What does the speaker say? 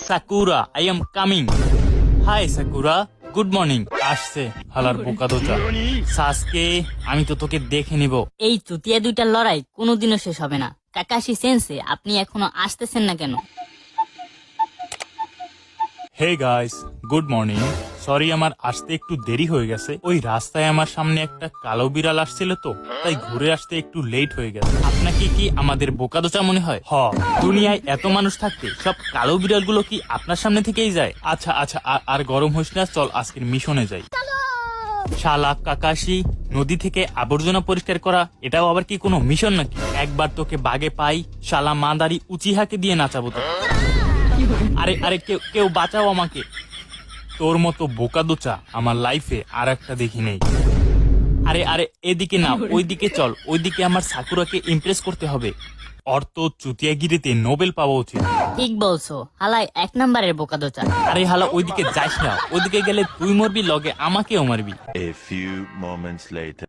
Sakura, I am coming. Hi Sakura, good morning. আসছে হালার বোকা দোচা। সাসকে, আমি তো তোকে দেখে নিব। এই চুতিয়া দুইটার লড়াই কোনোদিনও শেষ হবে না। কাকাশি সেন্সে, আপনি এখনো আসতেছেন না কেন? Hey guys, good morning. Sorry, আমার আসতে একটু দেরি হয়ে গেছে। ওই রাস্তায় আমার সামনে একটা কালো বিড়াল আসছিল তো, তাই ঘুরে আসতে একটু লেট হয়ে গেছে। আপনাকে কি আমাদের বোকাদোচা মনে হয়? দুনিয়ায় এত মানুষ থাকতে সব কালো বিড়ালগুলো কি আপনার সামনে থেকেই যায়? আচ্ছা আচ্ছা, আর গরম হোস না, চল আজকের মিশনে যাই। শালা কাকাশি, নদী থেকে আবর্জনা পরিষ্কার করা এটাও আবার কি কোনো মিশন নাকি? একবার তোকে বাগে পাই, শালা মাদারি উচিহাকে দিয়ে নাচাবো তো। আরে আরে, কেউ বাঁচাও আমাকে। তোর মতো বোকাদোচা আমার লাইফে আর একটা দেখি নেই। আরে আরে, এদিকে না, ওইদিকে চল। ওইদিকে আমার সাকুরাকে ইমপ্রেস করতে হবে। অর্থ চুতিয়াগিরিতে নোবেল পাওয়া উচিত। ঠিক বলছো, হালাই 1 নম্বরের বোকাদোচা। আরে হালা, ওইদিকে যাস না। ওইদিকে গেলে তুই মরবি, লগে আমাকেও মারবি। A few moments later.